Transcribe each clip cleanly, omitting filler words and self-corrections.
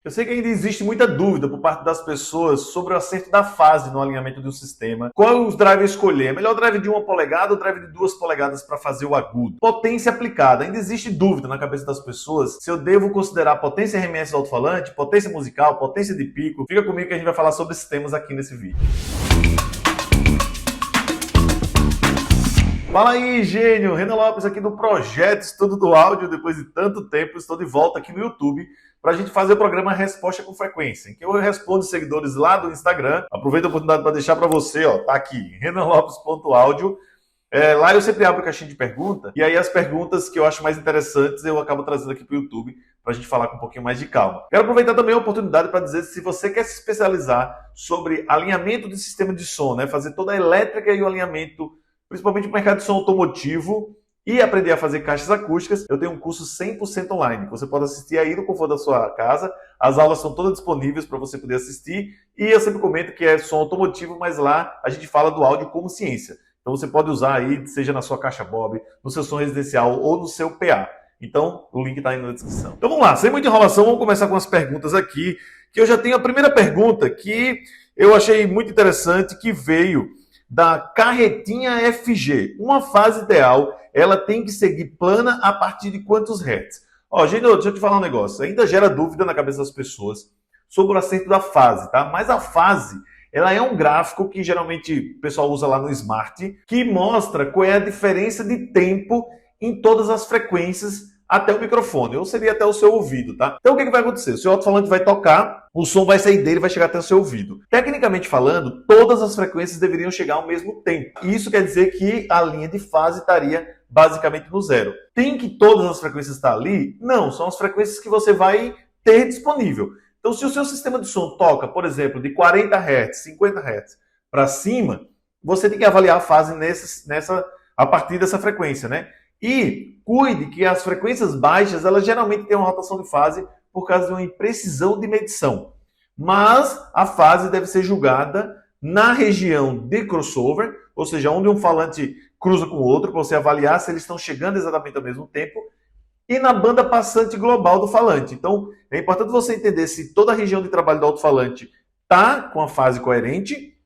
Eu sei que ainda existe muita dúvida por parte das pessoas sobre o acerto da fase no alinhamento de um sistema. Qual os drivers escolher? É melhor o drive de 1 polegada ou o drive de 2 polegadas para fazer o agudo? Potência aplicada. Ainda existe dúvida na cabeça das pessoas se eu devo considerar potência RMS do alto-falante, potência musical, potência de pico. Fica comigo que a gente vai falar sobre esses temas aqui nesse vídeo. Fala aí, gênio! Renan Lopes aqui do Projeto Estudo do Áudio. Depois de tanto tempo, estou de volta aqui no YouTube para a gente fazer o programa Resposta com Frequência, em que eu respondo seguidores lá do Instagram. Aproveito a oportunidade para deixar para você, ó, tá aqui, renanlopes.audio. Lá eu sempre abro caixinha de pergunta, e aí as perguntas que eu acho mais interessantes eu acabo trazendo aqui para o YouTube para a gente falar com um pouquinho mais de calma. Quero aproveitar também a oportunidade para dizer, se você quer se especializar sobre alinhamento de sistema de som, né, fazer toda a elétrica e o alinhamento, principalmente no mercado de som automotivo, e aprender a fazer caixas acústicas, eu tenho um curso 100% online, que você pode assistir aí no conforto da sua casa. As aulas são todas disponíveis para você poder assistir, e eu sempre comento que é som automotivo, mas lá a gente fala do áudio como ciência. Então você pode usar aí, seja na sua caixa Bob, no seu som residencial ou no seu PA. Então o link está aí na descrição. Então vamos lá, sem muita enrolação, vamos começar com as perguntas aqui, que eu já tenho a primeira pergunta que eu achei muito interessante, que veio da carretinha FG. Uma fase ideal, ela tem que seguir plana a partir de quantos hertz? Ó, gente, deixa eu te falar um negócio. Ainda gera dúvida na cabeça das pessoas sobre o acerto da fase, tá? Mas a fase, ela é um gráfico que geralmente o pessoal usa lá no Smart, que mostra qual é a diferença de tempo em todas as frequências até o microfone, ou seria até o seu ouvido, tá? Então o que vai acontecer? O seu alto-falante vai tocar, o som vai sair dele e vai chegar até o seu ouvido. Tecnicamente falando, todas as frequências deveriam chegar ao mesmo tempo. E isso quer dizer que a linha de fase estaria basicamente no zero. Tem que todas as frequências estar ali? Não, são as frequências que você vai ter disponível. Então se o seu sistema de som toca, por exemplo, de 40 Hz, 50 Hz para cima, você tem que avaliar a fase a partir dessa frequência, né? E cuide que as frequências baixas, elas geralmente têm uma rotação de fase por causa de uma imprecisão de medição. Mas a fase deve ser julgada na região de crossover, ou seja, onde um falante cruza com o outro, para você avaliar se eles estão chegando exatamente ao mesmo tempo, e na banda passante global do falante. Então, é importante você entender se toda a região de trabalho do alto-falante está com a fase coerente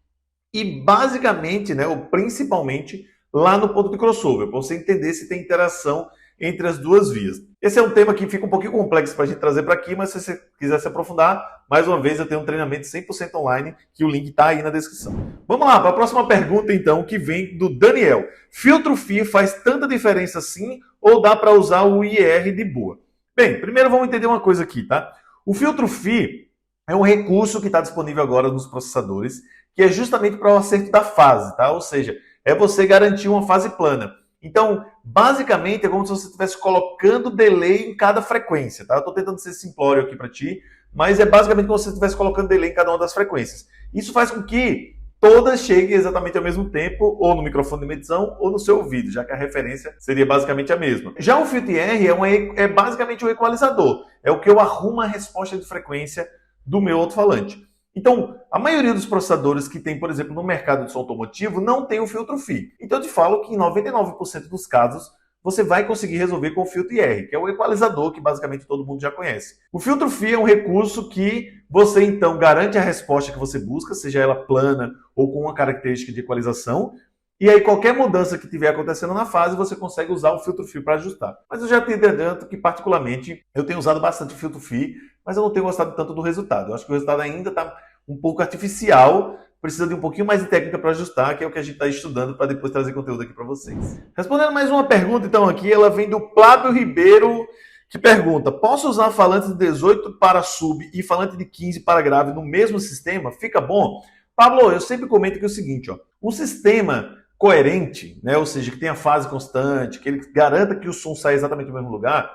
e, basicamente, né, ou principalmente, lá no ponto de crossover, para você entender se tem interação entre as duas vias. Esse é um tema que fica um pouquinho complexo para a gente trazer para aqui, mas se você quiser se aprofundar, mais uma vez eu tenho um treinamento 100% online, que o link está aí na descrição. Vamos lá, para a próxima pergunta então, que vem do Daniel. Filtro FI faz tanta diferença assim, ou dá para usar o IR de boa? Bem, primeiro vamos entender uma coisa aqui, tá? O filtro FI é um recurso que está disponível agora nos processadores, que é justamente para o acerto da fase, tá? Ou seja, é você garantir uma fase plana. Então, basicamente, é como se você estivesse colocando delay em cada frequência, tá? Eu estou tentando ser simplório aqui para ti, mas é basicamente como se você estivesse colocando delay em cada uma das frequências. Isso faz com que todas cheguem exatamente ao mesmo tempo, ou no microfone de medição, ou no seu ouvido, já que a referência seria basicamente a mesma. Já o filtro IR é basicamente um equalizador. É o que eu arrumo a resposta de frequência do meu alto-falante. Então, a maioria dos processadores que tem, por exemplo, no mercado de som automotivo, não tem o filtro FI. Então, eu te falo que em 99% dos casos, você vai conseguir resolver com o filtro IR, que é o equalizador que basicamente todo mundo já conhece. O filtro FI é um recurso que você, então, garante a resposta que você busca, seja ela plana ou com uma característica de equalização, e aí qualquer mudança que estiver acontecendo na fase, você consegue usar o filtro FI para ajustar. Mas eu já te adianto que, particularmente, eu tenho usado bastante o filtro FI, mas eu não tenho gostado tanto do resultado. Eu acho que o resultado ainda está um pouco artificial, precisa de um pouquinho mais de técnica para ajustar, que é o que a gente está estudando para depois trazer conteúdo aqui para vocês. Respondendo mais uma pergunta, então, aqui, ela vem do Plávio Ribeiro, que pergunta: posso usar falante de 18 para sub e falante de 15 para grave no mesmo sistema? Fica bom? Pablo, eu sempre comento que é o seguinte, ó, um sistema coerente, né, ou seja, que tenha fase constante, que ele garanta que o som saia exatamente do mesmo lugar,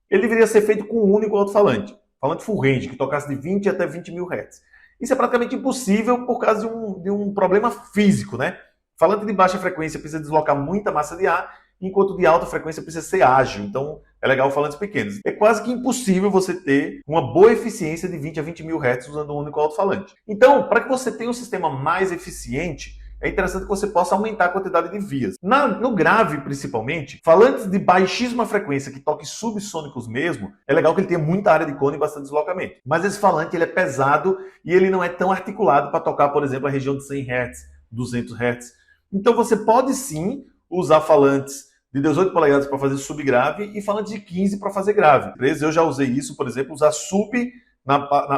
ele deveria ser feito com um único alto-falante. Falante full range, que tocasse de 20 até 20 mil Hz. Isso é praticamente impossível por causa de um problema físico, né? Falante de baixa frequência precisa deslocar muita massa de ar, enquanto de alta frequência precisa ser ágil. Então, é legal falantes pequenos. É quase que impossível você ter uma boa eficiência de 20 a 20 mil Hz usando um único alto-falante. Então, para que você tenha um sistema mais eficiente, é interessante que você possa aumentar a quantidade de vias. No grave, principalmente, falantes de baixíssima frequência, que toquem subsônicos mesmo, é legal que ele tenha muita área de cone e bastante deslocamento. Mas esse falante ele é pesado e ele não é tão articulado para tocar, por exemplo, a região de 100 Hz, 200 Hz. Então você pode sim usar falantes de 18 polegadas para fazer subgrave e falantes de 15 para fazer grave. Eu já usei isso, por exemplo, usar sub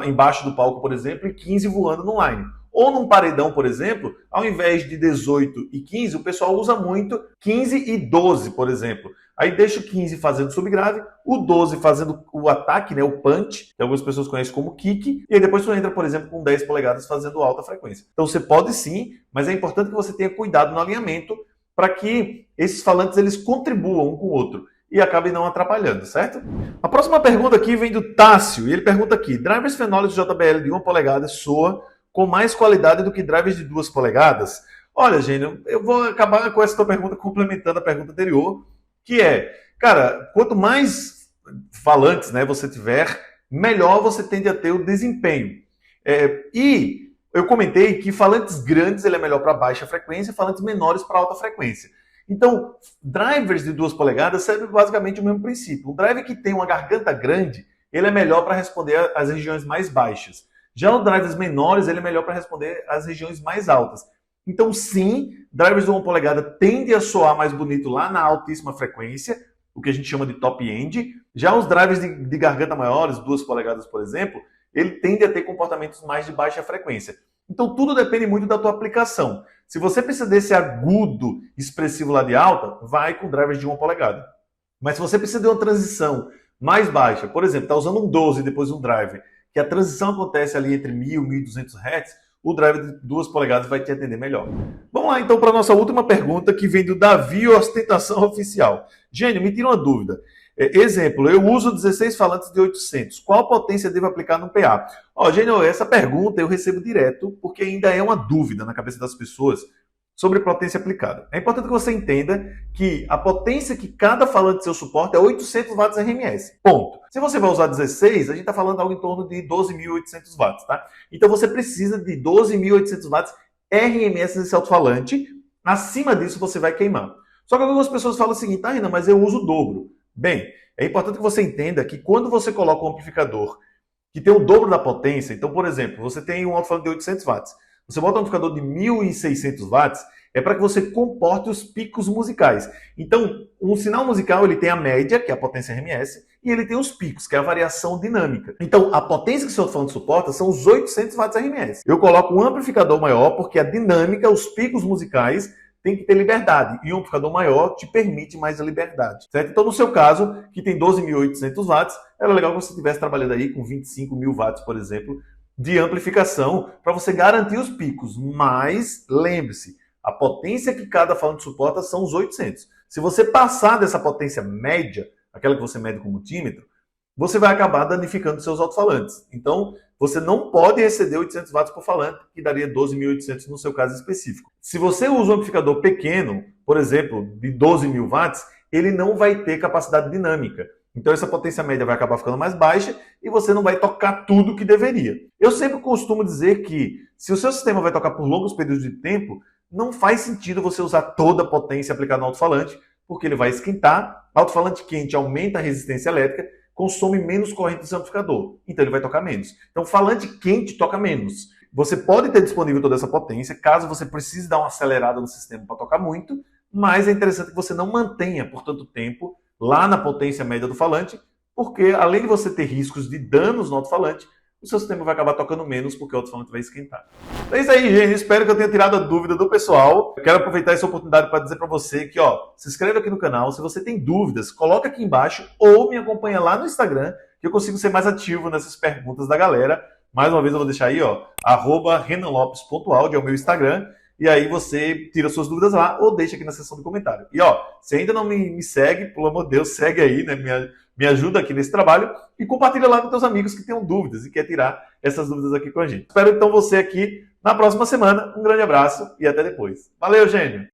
embaixo do palco, por exemplo, e 15 voando no line. Ou num paredão, por exemplo, ao invés de 18 e 15, o pessoal usa muito 15 e 12, por exemplo. Aí deixa o 15 fazendo subgrave, o 12 fazendo o ataque, né, o punch, que algumas pessoas conhecem como kick, e aí depois tu entra, por exemplo, com 10 polegadas fazendo alta frequência. Então você pode sim, mas é importante que você tenha cuidado no alinhamento para que esses falantes eles contribuam um com o outro e acabem não atrapalhando, certo? A próxima pergunta aqui vem do Tássio, e ele pergunta aqui: drivers fenólicos JBL de 1 polegada soa com mais qualidade do que drivers de 2 polegadas? Olha, Gênio, eu vou acabar com essa tua pergunta complementando a pergunta anterior, que é, cara, quanto mais falantes, né, você tiver, melhor você tende a ter o desempenho. E eu comentei que falantes grandes ele é melhor para baixa frequência, falantes menores para alta frequência. Então, drivers de 2 polegadas servem basicamente o mesmo princípio. Um driver que tem uma garganta grande, ele é melhor para responder às regiões mais baixas. Já os drivers menores, ele é melhor para responder às regiões mais altas. Então, sim, drivers de 1 polegada tendem a soar mais bonito lá na altíssima frequência, o que a gente chama de top end. Já os drivers de garganta maiores, 2 polegadas, por exemplo, ele tende a ter comportamentos mais de baixa frequência. Então, tudo depende muito da tua aplicação. Se você precisa desse agudo expressivo lá de alta, vai com drivers de 1 polegada. Mas se você precisa de uma transição mais baixa, por exemplo, está usando um 12 e depois um driver, que a transição acontece ali entre 1000 e 1200 Hz, o driver de 2 polegadas vai te atender melhor. Vamos lá então para a nossa última pergunta, que vem do Davi Ostentação Oficial. Gênio, me tira uma dúvida. Exemplo, eu uso 16 falantes de 800. Qual potência devo aplicar no PA? Gênio, essa pergunta eu recebo direto, porque ainda é uma dúvida na cabeça das pessoas sobre potência aplicada. É importante que você entenda que a potência que cada falante seu suporta é 800 watts RMS. Ponto. Se você vai usar 16, a gente está falando algo em torno de 12.800 watts, tá? Então você precisa de 12.800 watts RMS nesse alto-falante. Acima disso você vai queimar. Só que algumas pessoas falam o seguinte: Renan, mas eu uso o dobro. Bem, é importante que você entenda que quando você coloca um amplificador que tem o dobro da potência, então, por exemplo, você tem um alto-falante de 800 watts, você bota um amplificador de 1.600 watts, é para que você comporte os picos musicais. Então, um sinal musical ele tem a média, que é a potência RMS, e ele tem os picos, que é a variação dinâmica. Então, a potência que o seu alto-falante suporta são os 800 watts RMS. Eu coloco um amplificador maior porque a dinâmica, os picos musicais, tem que ter liberdade. E um amplificador maior te permite mais a liberdade, certo? Então, no seu caso, que tem 12.800 watts, era legal que você estivesse trabalhando aí com 25.000 watts, por exemplo, de amplificação, para você garantir os picos. Mas, lembre-se, a potência que cada falante suporta são os 800. Se você passar dessa potência média, aquela que você mede com o multímetro, você vai acabar danificando seus alto-falantes. Então, você não pode exceder 800 watts por falante, que daria 12.800 no seu caso específico. Se você usa um amplificador pequeno, por exemplo, de 12.000 watts, ele não vai ter capacidade dinâmica. Então essa potência média vai acabar ficando mais baixa e você não vai tocar tudo que deveria. Eu sempre costumo dizer que se o seu sistema vai tocar por longos períodos de tempo, não faz sentido você usar toda a potência aplicada no alto-falante, porque ele vai esquentar, alto-falante quente aumenta a resistência elétrica, consome menos corrente do seu amplificador, então ele vai tocar menos. Então falante quente toca menos. Você pode ter disponível toda essa potência, caso você precise dar uma acelerada no sistema para tocar muito, mas é interessante que você não mantenha por tanto tempo lá na potência média do falante, porque além de você ter riscos de danos no alto-falante, o seu sistema vai acabar tocando menos porque o alto-falante vai esquentar. É isso aí, gente. Espero que eu tenha tirado a dúvida do pessoal. Eu quero aproveitar essa oportunidade para dizer para você que, se inscreve aqui no canal. Se você tem dúvidas, coloca aqui embaixo ou me acompanha lá no Instagram, que eu consigo ser mais ativo nessas perguntas da galera. Mais uma vez eu vou deixar aí, @renanlopes.audio é o meu Instagram. E aí você tira suas dúvidas lá ou deixa aqui na seção de comentário. E se ainda não me segue, pelo amor de Deus, segue aí, né? Me ajuda aqui nesse trabalho e compartilha lá com teus amigos que tenham dúvidas e quer tirar essas dúvidas aqui com a gente. Espero então você aqui na próxima semana. Um grande abraço e até depois. Valeu, gênio!